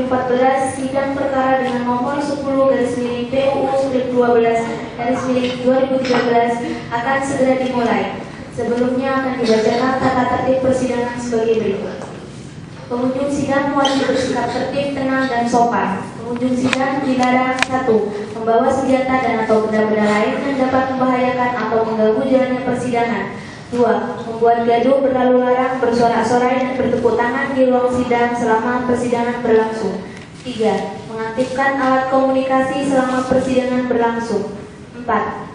2014, sidang perkara dengan nomor 10/PUU/12/2013 akan segera dimulai. Sebelumnya akan dibacakan tata tertib persidangan sebagai berikut. Pengunjung sidang wajib bersikap tertib, tenang, dan sopan. Pengunjung sidang dilarang 1. Membawa senjata dan atau benda-benda lain yang dapat membahayakan atau mengganggu jalannya persidangan. 2. Membuat gaduh, berlalu larang, bersorak-sorai, dan bertepuk tangan di ruang sidang selama persidangan berlangsung. 3. Mengaktifkan alat komunikasi selama persidangan berlangsung. 4.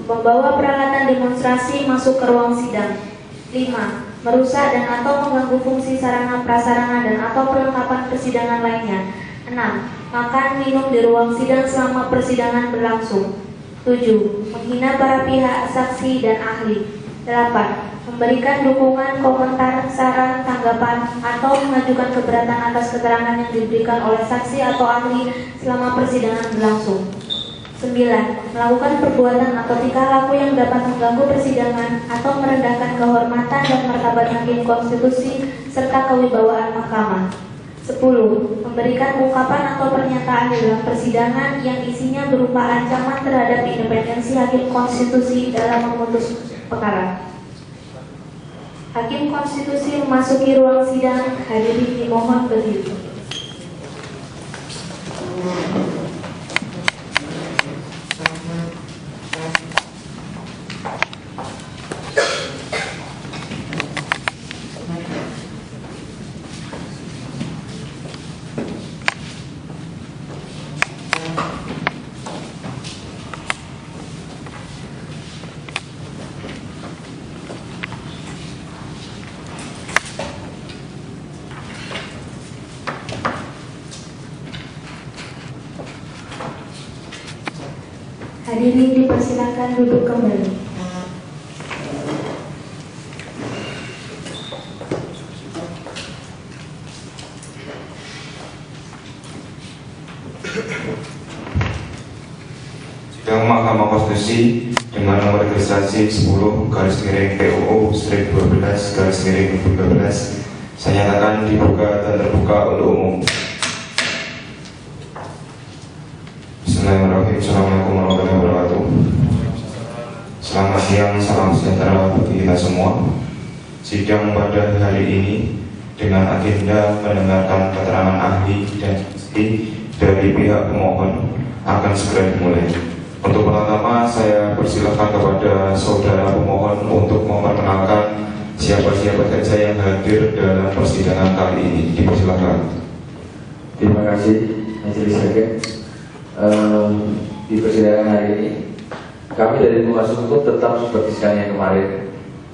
Membawa peralatan demonstrasi masuk ke ruang sidang. 5. Merusak dan atau mengganggu fungsi sarana prasarana dan atau perlengkapan persidangan lainnya. 6. Makan minum di ruang sidang selama persidangan berlangsung. 7. Menghina para pihak, saksi, dan ahli. 8. Memberikan dukungan, komentar, saran, tanggapan, atau mengajukan keberatan atas keterangan yang diberikan oleh saksi atau ahli selama persidangan berlangsung. 9. Melakukan perbuatan atau tingkah laku yang dapat mengganggu persidangan atau merendahkan kehormatan dan martabat hakim konstitusi serta kewibawaan mahkamah. 10. Memberikan ungkapan atau pernyataan dalam persidangan yang isinya berupa ancaman terhadap independensi hakim konstitusi dalam memutus perkara. Hakim konstitusi memasuki ruang sidang, hadirin dimohon berdiri. Hadirin dipersilakan duduk kembali. Sidang Mahkamah Konstitusi dengan nomor registrasi 10/PUU/12/2013 saya nyatakan dibuka dan terbuka untuk umum. Bismillahirrahmanirrahim. Assalamualaikum warahmatullahi wabarakatuh. Selamat siang, salam sejahtera bagi kita semua. Sidang pada hari ini dengan agenda mendengarkan keterangan ahli dan saksi dari pihak pemohon akan segera dimulai. Untuk pertama, saya persilahkan kepada saudara pemohon untuk memperkenalkan siapa-siapa saja yang hadir dalam persidangan kali ini. Dipersilakan. Terima kasih, Majelis Hakim. Di persidangan hari ini, kami dari Kuasa Hukum tetap seperti sidang yang kemarin.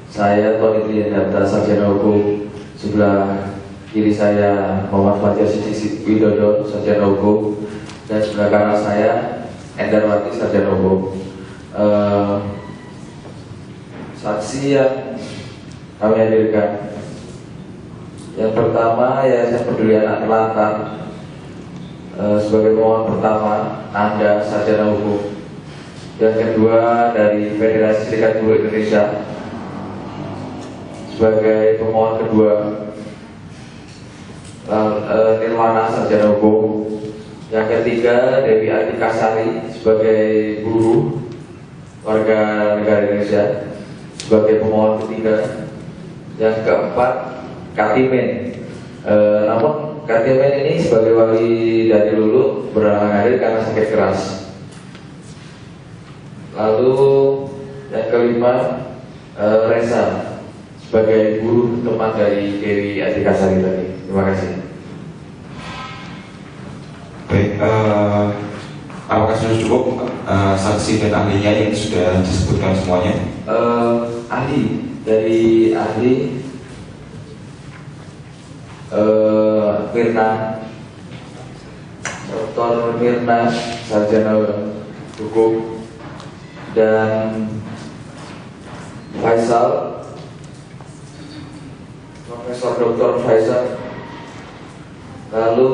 Saya Tony Triandata, Sarjana Hukum. Sebelah kiri saya Muhammad Fajar Siddiq Widodo, Sarjana Hukum. Dan sebelah kanan saya Endarwati, Sarjana Hukum. Saksi yang kami hadirkan, yang pertama Yayasan Peduli Anak Telantar. Sebagai pemohon pertama Anda, Sarjana Hukum. Yang kedua dari Federasi Serikat Buruh Indonesia. Sebagai pemohon kedua Nirwana, Sarjana Hukum. Yang ketiga Dewi Atika Sari sebagai buruh warga negara Indonesia sebagai pemohon ketiga. Yang keempat Katimin, namun Katimin ini sebagai wali dari Lulu berhalangan hadir karena sakit keras. Lalu yang kelima Reza sebagai buruh teman dari Dewi Atika Sari tadi. Terima kasih. Baik, apakah sudah cukup saksi dan ahlinya yang sudah disebutkan semuanya? Ahli dari ahli Mirna, Dr. Mirna, Sarjana Hukum, dan Faisal, Profesor Dr. Faisal. Lalu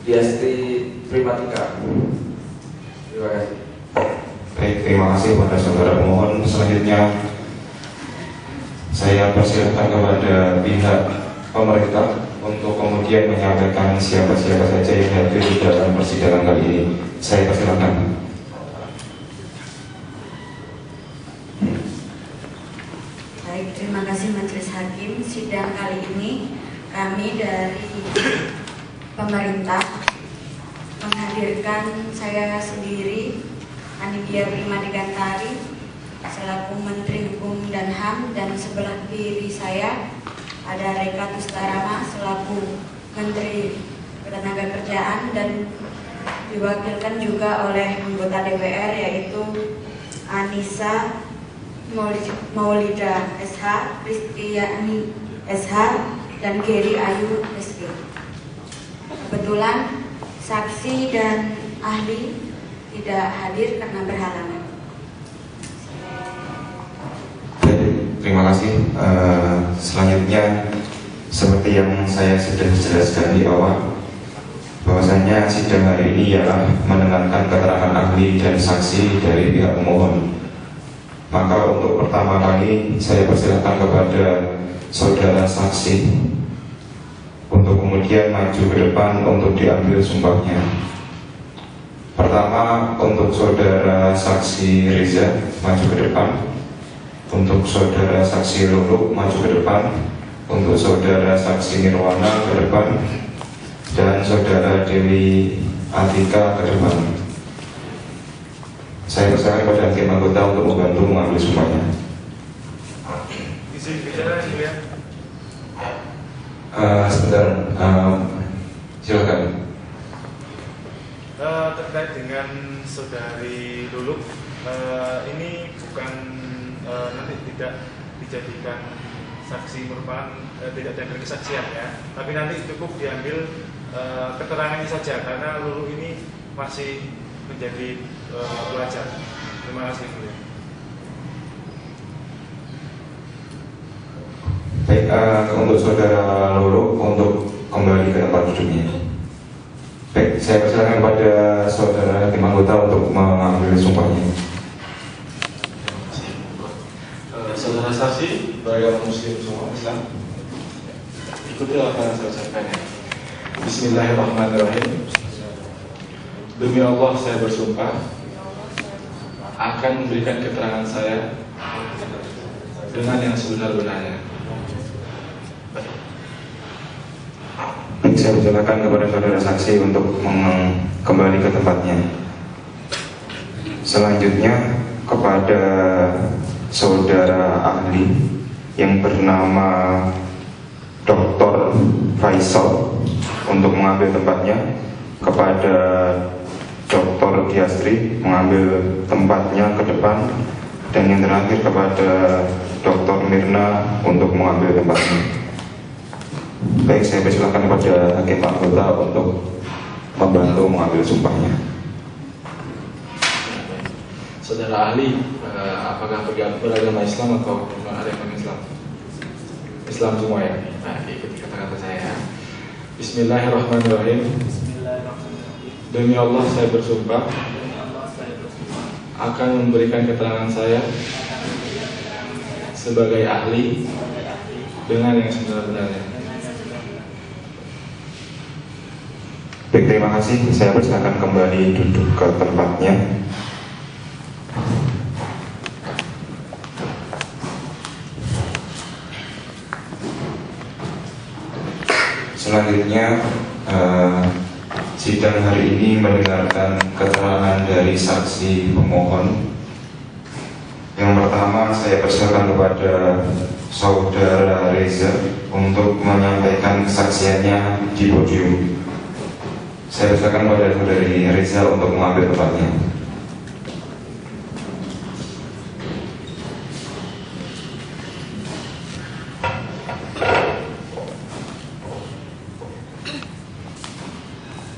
Diasti Primatika. Terima kasih. Baik, terima kasih kepada saudara pemohon. Selanjutnya saya persilakan kepada pihak pemerintah untuk kemudian menyampaikan siapa-siapa saja yang hadir di dalam persidangan kali ini. Saya persilakan. Baik, terima kasih Majelis Hakim. Sidang kali ini kami dari pemerintah menghadirkan saya sendiri, Anidia Prima Digantari, selaku Menteri Hukum dan HAM, dan sebelah kiri saya ada Reka Tustarama selaku Menteri Ketenagakerjaan, dan diwakilkan juga oleh anggota DPR yaitu Anissa Maulida SH, Kristiani SH, dan Geri Ayu SG. Kebetulan saksi dan ahli tidak hadir karena berhalangan. Terima kasih. Selanjutnya, seperti yang saya sudah jelaskan di awal, bahwasanya sidang hari ini ialah mendengarkan keterangan ahli dan saksi dari pihak pemohon. Maka untuk pertama kali saya persilakan kepada saudara saksi untuk kemudian maju ke depan untuk diambil sumpahnya. Pertama, untuk saudara saksi Reza maju ke depan. Untuk saudara saksi Lulu maju ke depan. Untuk saudara saksi Nirwana ke depan. Dan saudara Dewi Atika ke depan. Saya persilakan kepada hakim anggota untuk membantu mengambil sumpahnya. Izin bicara, ya. Sebentar, silakan. Terkait dengan saudari Lulu, ini bukan nanti tidak dijadikan saksi merupakan tidak diambil kesaksian ya, tapi nanti cukup diambil keterangannya saja karena Lulu ini masih menjadi pelajar. Terima kasih. Baik, untuk saudara Lulu untuk kembali ke tempat duduknya. Baik, saya persilakan kepada saudara hakim anggota untuk mengambil sumpahnya. Saudara saksi, beragama muslim semua Islam, ikutilah apa yang saya sampaikan. Bismillahirrahmanirrahim. Demi Allah saya bersumpah akan memberikan keterangan saya dengan yang sebenar-benarnya. Baik, saya persilakan kepada saudara saksi untuk kembali ke tempatnya. Selanjutnya kepada saudara ahli yang bernama Dr. Faisal untuk mengambil tempatnya, kepada Dr. Diastri mengambil tempatnya ke depan, dan yang terakhir kepada Dr. Mirna untuk mengambil tempatnya. Baik, saya persilakan kepada hakim anggota untuk membantu mengambil sumpahnya. Saudara ahli, apakah beragama Islam atau bukan ada yang Islam? Islam semua ya. Nah, ikuti kata-kata saya. Bismillahirrahmanirrahim. Demi Allah saya bersumpah akan memberikan keterangan saya sebagai ahli dengan yang sebenar-benarnya. Baik, terima kasih. Saya persilakan kembali duduk ke tempatnya. Selanjutnya, sidang hari ini mendengarkan keterangan dari saksi pemohon. Yang pertama, saya persilakan kepada saudara Reza untuk menyampaikan kesaksiannya di podium. Saya persilakan kepada saudari Reza untuk mengambil tempatnya.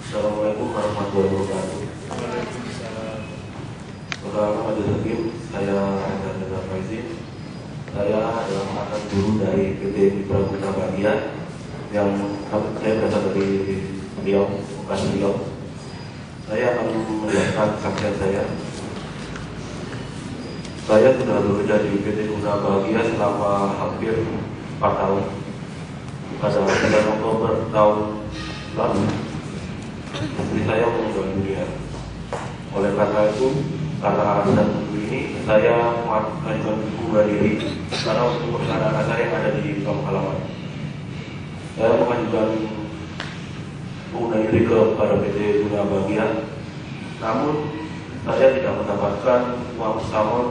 Assalamualaikum warahmatullahi wabarakatuh. Saudara Majelis Hakim, saya Reza Faizi. Saya adalah mantan guru dari PT Mitra Guna Bagian yang saya berasal dari Riau, bukan Riau. Saya akan menjelaskan kesaksian saya. Saya sudah bekerja di PT Guna Bahagia selama hampir 4 tahun. pada 9 Oktober tahun lalu istri saya meninggal dunia. Oleh karena itu, karena alasan ini, saya mengajukan bunga diri karena untuk anak-anak saya yang ada di kampung halaman. Saya mengajukan bunga diri kepada PT Guna Bahagia, namun saya tidak mendapatkan uang pesangon,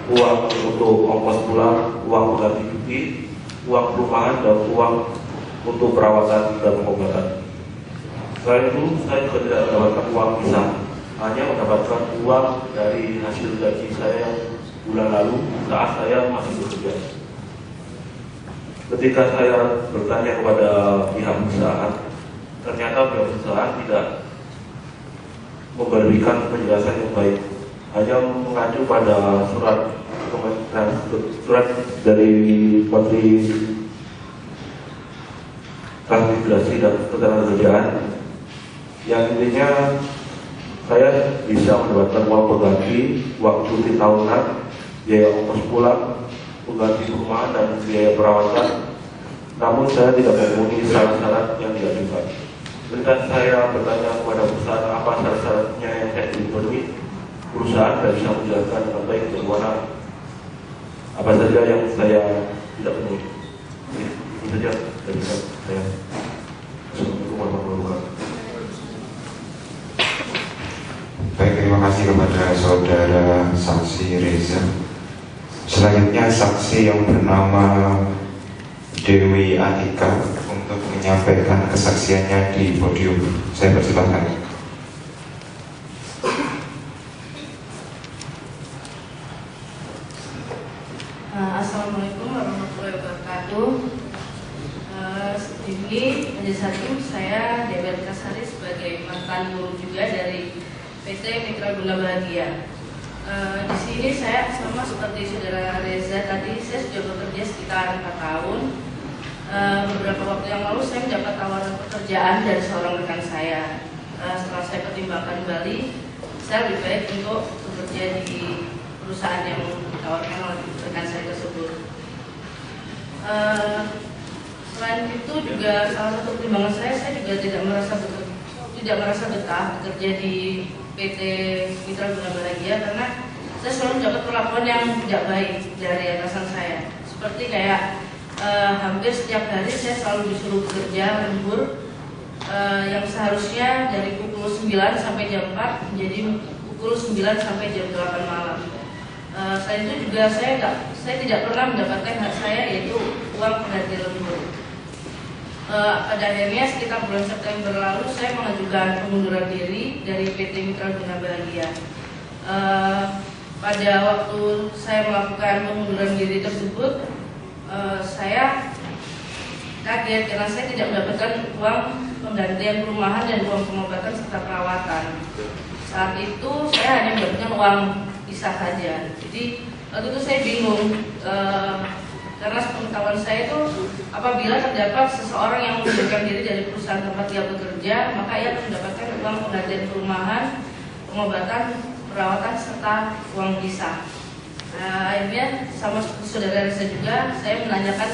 uang untuk ongkos pulang, uang ganti cuti, uang perumahan, dan uang untuk perawatan dan pengobatan. Selain itu, saya juga tidak mendapatkan uang pisah, hanya mendapatkan uang dari hasil gaji saya bulan lalu saat saya masih bekerja. Ketika saya bertanya kepada pihak perusahaan, ternyata pihak perusahaan tidak memberikan penjelasan yang baik, hanya mengacu pada surat dari Menteri Transmigrasi dan Ketenagakerjaan yang intinya saya bisa mendapatkan uang pengganti, uang cuti tahunan, biaya ongkos pulang, pengganti perumahan dan biaya perawatan. Namun saya tidak memenuhi syarat-syarat yang diajukan. Ketika saya bertanya kepada perusahaan apa syarat-syaratnya yang saya dipenuhi, perusahaan tidak bisa menjelaskan dengan baik bagaimana apa saja yang saya tidak penuhi. Itu saja dari saya. Assalamualaikum warahmatullahi wabarakatuh. Baik, terima kasih kepada saudara saksi Reza. Selanjutnya saksi yang bernama Dewi Atika untuk menyampaikan kesaksiannya di podium. Saya persilahkan. Assalamualaikum warahmatullahi wabarakatuh. Ini majelis hakim, saya Dewi Atika Sari sebagai mantan guru juga dari PT Mitra Guna Bahagia. Di sini saya sama seperti saudara Reza tadi, saya sudah bekerja sekitar 4 tahun. Beberapa waktu yang lalu saya mendapat tawaran pekerjaan dari seorang rekan saya. Setelah saya pertimbangkan kembali, saya lebih baik untuk bekerja di perusahaan yang ditawarkan oleh rekan saya tersebut. Selain itu juga salah satu pertimbangan saya juga tidak merasa betah bekerja di PT Mitra Guna Bahagia karena saya selalu mendapat perlakuan yang tidak baik dari atasan saya. Seperti kayak hampir setiap hari saya selalu disuruh bekerja lembur, yang seharusnya dari pukul 9 sampai jam 4 menjadi pukul 9 sampai jam 8 malam. Selain itu juga saya tidak pernah mendapatkan hak saya, yaitu uang pengganti lembur. Pada akhirnya sekitar bulan September lalu saya mengajukan pengunduran diri dari PT Mitra Guna Bahagia. Pada waktu saya melakukan pengunduran diri tersebut, saya kaget karena saya tidak mendapatkan uang penggantian perumahan dan uang pengobatan serta perawatan. Saat itu saya hanya mendapatkan uang pisah saja. Jadi waktu itu saya bingung. Karena sepengetahuan saya itu apabila terdapat seseorang yang mengundurkan diri dari perusahaan tempat dia bekerja, maka ia akan mendapatkan uang penggantian perumahan, pengobatan, perawatan serta uang pisah. Akhirnya sama saudara Reza juga saya menanyakan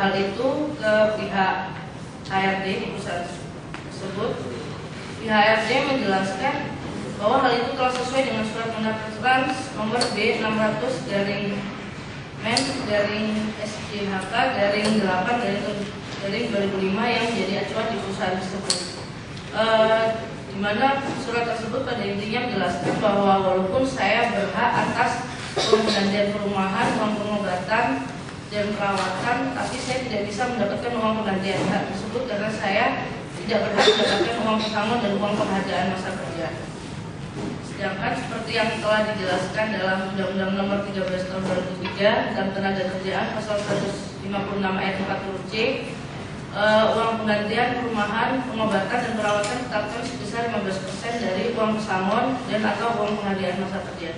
hal itu ke pihak HRD di perusahaan tersebut. Pihak HRD menjelaskan bahwa hal itu telah sesuai dengan surat pendaftaran nomor B600 SJHK /8 2005 yang menjadi acuan di perusahaan tersebut. Di mana surat tersebut pada intinya menjelaskan bahwa walaupun saya berhak atas penggantian perumahan, uang pengobatan dan perawatan, tapi saya tidak bisa mendapatkan uang penggantian hak tersebut karena saya tidak berhak mendapatkan uang pesangon dan uang penghargaan masa kerja. Sedangkan seperti yang telah dijelaskan dalam Undang-Undang Nomor 13 Tahun 2003 tentang Ketenagakerjaan Pasal 156 Ayat 40C, uang penggantian perumahan, pengobatan dan perawatan ditetapkan sebesar 15% dari uang pesangon dan atau uang penghargaan masa kerja.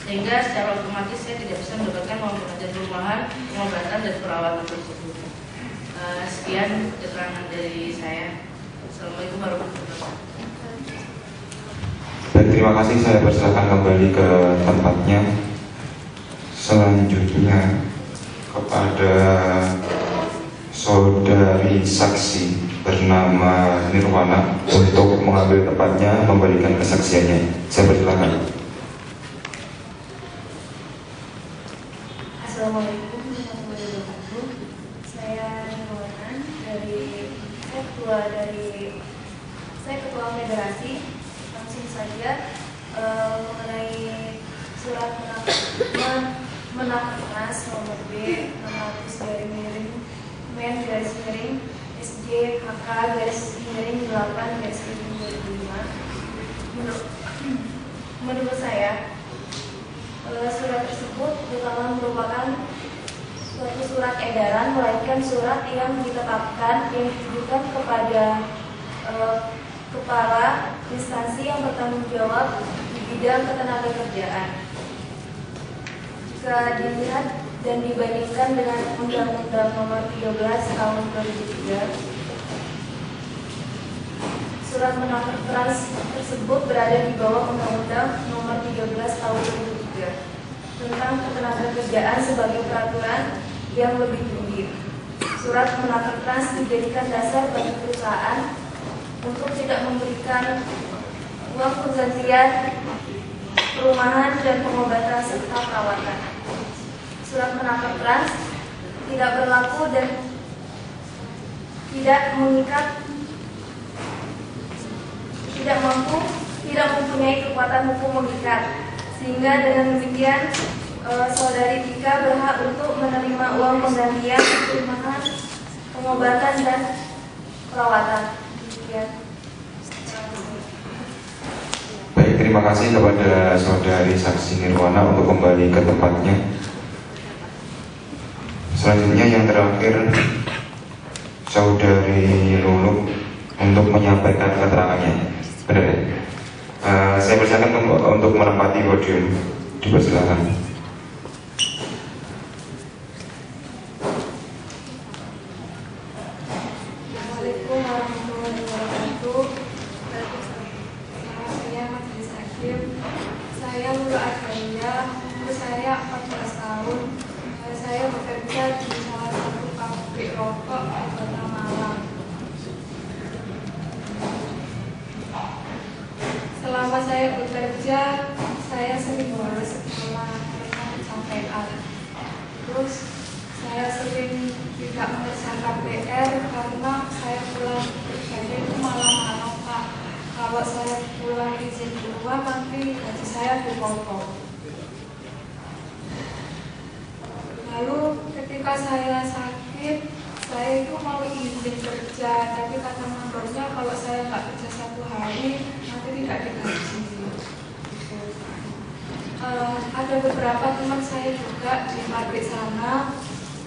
Sehingga secara otomatis saya tidak bisa mendapatkan uang penggantian perumahan, pengobatan dan perawatan tersebut. Sekian keterangan dari saya. Assalamualaikum warahmatullahi wabarakatuh. Baik, terima kasih. Saya persilakan kembali ke tempatnya. Selanjutnya kepada saudari saksi bernama Nirwana untuk mengambil tempatnya memberikan kesaksiannya. Saya persilakan. Assalamualaikum warahmatullahi wabarakatuh. Saya Nirwana saya ketua federasi. Langsung saja mengenai surat menakras nomor B 600/Men/SJ HK/8/2005. Menurut saya surat tersebut bukanlah merupakan suatu surat edaran, melainkan surat yang ditetapkan yang ditujukan kepada kepala instansi yang bertanggung jawab di bidang ketenagakerjaan. Jika dilihat dan dibandingkan dengan Undang-Undang Nomor 13 Tahun 2003, surat menakras tersebut berada di bawah Undang-Undang Nomor 13 Tahun 2003 tentang ketenagakerjaan sebagai peraturan yang lebih tinggi. Surat menakras dijadikan dasar bagi perusahaan untuk tidak memberikan uang penggantian perumahan dan pengobatan serta perawatan. Surat menakras tidak berlaku dan tidak mengikat, tidak mempunyai kekuatan hukum mengikat, sehingga dengan demikian saudari Tika berhak untuk menerima uang penggantian perumahan, pengobatan dan perawatan. Baik, terima kasih kepada saudari saksi Nirwana untuk kembali ke tempatnya. Selanjutnya yang terakhir, saudari Lulu untuk menyampaikan keterangannya. Benar ya? Saya persilakan untuk menempati podium. Dipersilakan. Assalamualaikum warahmatullahi wabarakatuh. Saya Majelis Hakim. Saya Lulu Argalia. Umur saya 14 tahun. Saya bekerja di salah satu pabrik rokok di Kota Malang. Selama saya bekerja, saya sering bolos sekolah karena kecapean. Terus saya sering tidak mengerjakan PR karena saya pulang kerjanya itu malam-malam, Pak. Kalau saya pulang izin keluar nanti gaji saya dipotong. Lalu ketika saya sakit, saya itu mau izin kerja, tapi kata mandornya kalau saya nggak kerja 1 hari nanti tidak digaji. Ada beberapa teman saya juga di pabrik sana,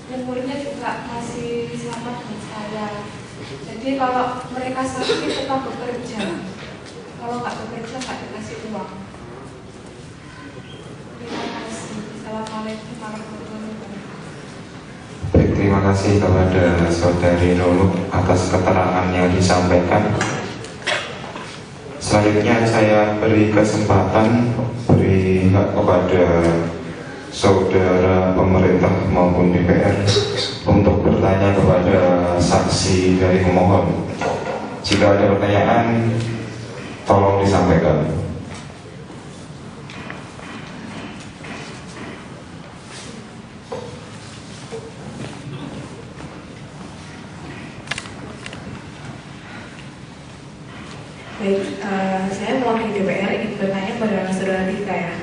umurnya juga masih sama dengan saya. Jadi kalau mereka sakit tetap bekerja, kalau nggak bekerja nggak dikasih uang. Terima kasih. Assalamualaikum warahmatullahi wabarakatuh. Baik, terima kasih kepada saudari Lulu atas keterangan yang disampaikan. Selanjutnya saya beri kesempatan, beri hak kepada saudara pemerintah maupun DPR untuk bertanya kepada saksi dari pemohon. Jika ada pertanyaan, tolong disampaikan. Baik, saya mewakili DPR ingin bertanya kepada saudara Tika ya.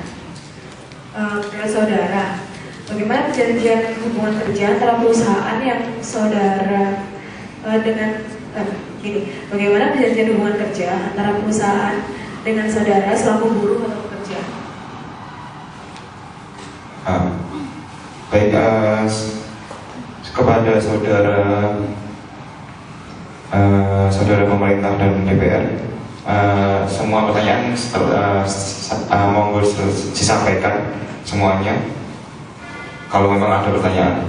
Menurut saudara, bagaimana perjanjian hubungan kerja antara perusahaan yang saudara bagaimana perjanjian hubungan kerja antara perusahaan dengan saudara selaku buruh atau pekerja? Baik, kepada saudara pemerintah dan DPR, semua pertanyaan monggo disampaikan semuanya kalau memang ada pertanyaan.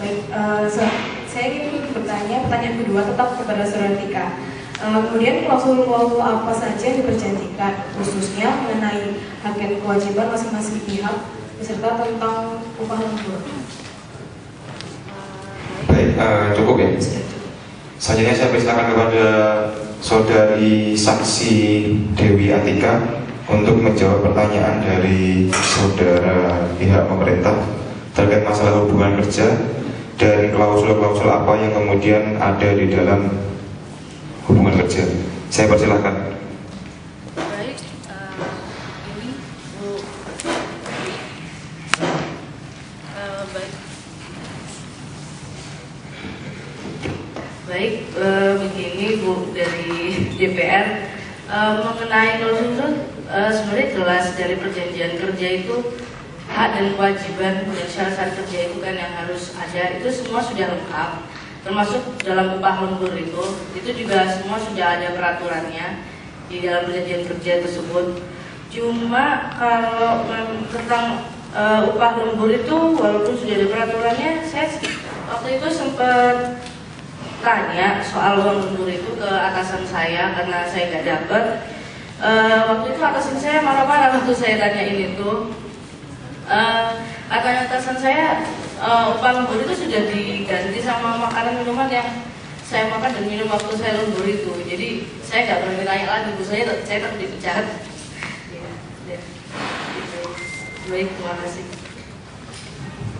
Baik, saya ingin bertanya, pertanyaan kedua tetap kepada saudara Tika. Kemudian klausul-klausul apa saja yang diperjanjikan, khususnya mengenai hak dan kewajiban masing-masing pihak beserta tentang upah lembur. Baik, cukup ya. Selanjutnya saya persilakan kepada Saudari Saksi Dewi Atika untuk menjawab pertanyaan dari saudara pihak pemerintah terkait masalah hubungan kerja dan klausul-klausul apa yang kemudian ada di dalam hubungan kerja. Saya persilakan. Baik, ini Bu. Baik. Baik, begini Bu dari DPR mengenai klausul sebenarnya jelas dari perjanjian kerja itu hak dan kewajiban dan syarat-syarat kerja itu kan yang harus ada, itu semua sudah lengkap, termasuk dalam upah lembur itu juga semua sudah ada peraturannya di dalam perjanjian kerja tersebut. Cuma kalau tentang upah lembur itu walaupun sudah ada peraturannya, saya waktu itu sempat tanya soal uang lembur itu ke atasan saya karena saya nggak dapat. Waktu itu atasan saya marah-marah waktu saya tanyain itu. Katanya atasan saya upah lembur itu sudah diganti sama makanan minuman yang saya makan dan minum waktu saya lembur itu. Jadi saya nggak berani tanya lagi, Bu, saya tetap dipecat. Ya. Baik, terima kasih.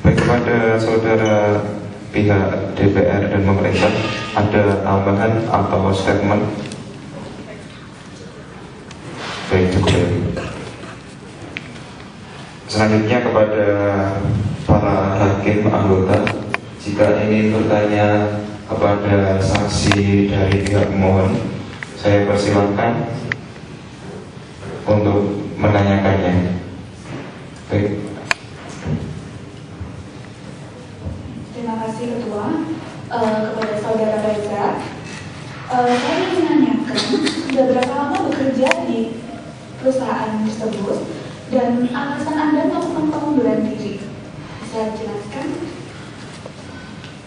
Baik, kepada saudara pihak DPR dan pemerintah ada tambahan atau statement? Baik, cukup. Selanjutnya kepada para hakim anggota, jika ingin bertanya kepada saksi dari pihak pemohon, saya persilakan untuk menanyakannya. Baik. Terima kasih Ketua. Kepada Saudara Reza, saya ingin menanyakan sudah berapa lama bekerja di perusahaan tersebut dan alasan Anda melakukan pengunduran diri. Bisa dijelaskan?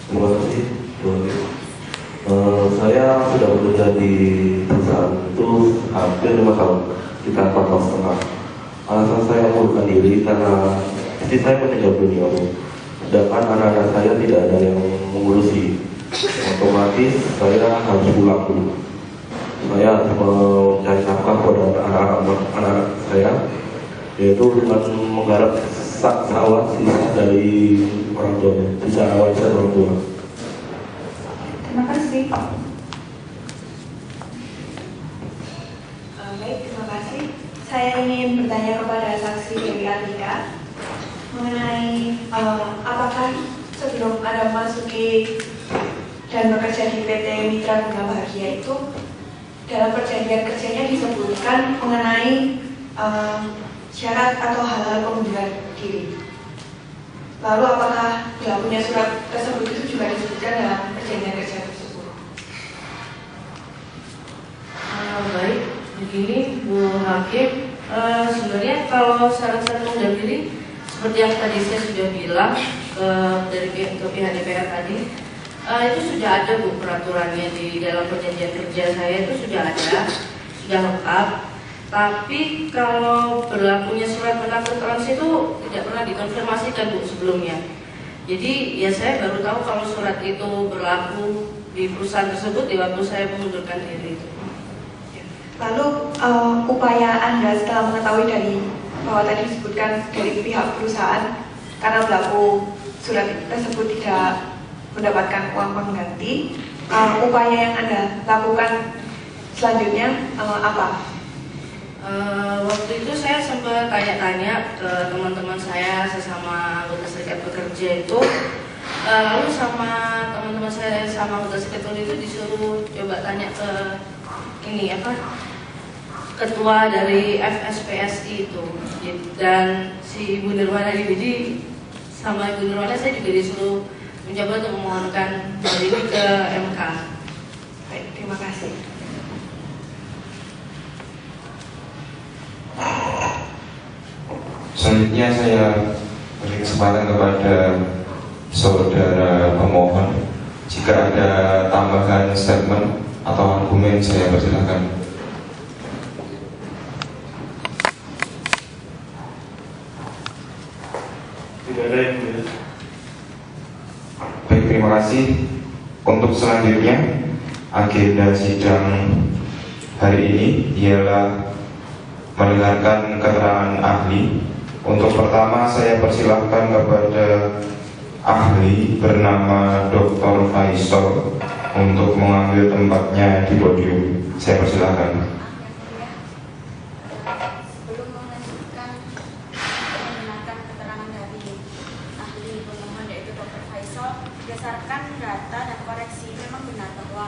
Terima kasih. Saya sudah bekerja di perusahaan itu hampir 5 tahun, sekitar 4 tahun setengah. Alasan saya mengundurkan diri karena istri saya meninggal dunia, sedangkan anak-anak saya tidak ada yang mengurusi. Otomatis saya harus pulang dulu. Saya harus mencari nafkah kepada anak-anak saya, yaitu dengan menggarap sawah sisa dari orang tuanya, sisa warisan orang tua. Terima kasih. Baik, terima kasih. Saya ingin bertanya kepada saksi Dewi Atika mengenai apakah sebelum Anda memasuki dan bekerja di PT Mitra Bunga Bahagia itu dalam perjanjian kerjanya disebutkan mengenai syarat atau hal-hal pengunduran diri. Lalu apakah berlakunya surat tersebut itu juga disebutkan dalam perjanjian kerja tersebut? Baik, begini Bu Hakim, sebenarnya kalau syarat-syarat pengunduran diri seperti yang tadi saya sudah bilang dari pihak DPR tadi, itu sudah ada Bu peraturannya di dalam perjanjian kerja saya, itu sudah ada, sudah lengkap. Tapi kalau berlakunya surat penakut trans itu tidak pernah dikonfirmasikan Bu sebelumnya. Jadi ya saya baru tahu kalau surat itu berlaku di perusahaan tersebut di waktu saya mengundurkan diri itu. Lalu upaya Anda setelah mengetahui dari bahwa tadi disebutkan dari pihak perusahaan karena berlaku surat tersebut tidak mendapatkan uang pengganti, upaya yang Anda lakukan selanjutnya apa? Waktu itu saya sempat tanya-tanya ke teman-teman saya sesama anggota serikat pekerja itu, lalu sama teman-teman saya sama anggota serikat itu disuruh coba tanya ke ketua dari FSPSI itu, dan si Ibu Nirwana jadi sama Ibu Nirwana saya juga disuruh mencoba untuk memohonkan hal ini ke MK. Baik, terima kasih. Selanjutnya saya beri kesempatan kepada saudara pemohon. Jika ada tambahan statement atau argumen, saya persilakan. Tidak ada yang mulia. Baik, terima kasih. Untuk selanjutnya, agenda sidang hari ini ialah mendengarkan keterangan ahli. Untuk pertama, saya persilahkan kepada ahli bernama Dr. Faisal untuk mengambil tempatnya di podium. Saya persilahkan. Sebelum melanjutkan mendengarkan keterangan dari ahli pemohon yaitu Dr. Faisal, berdasarkan data dan koreksi memang benar bahwa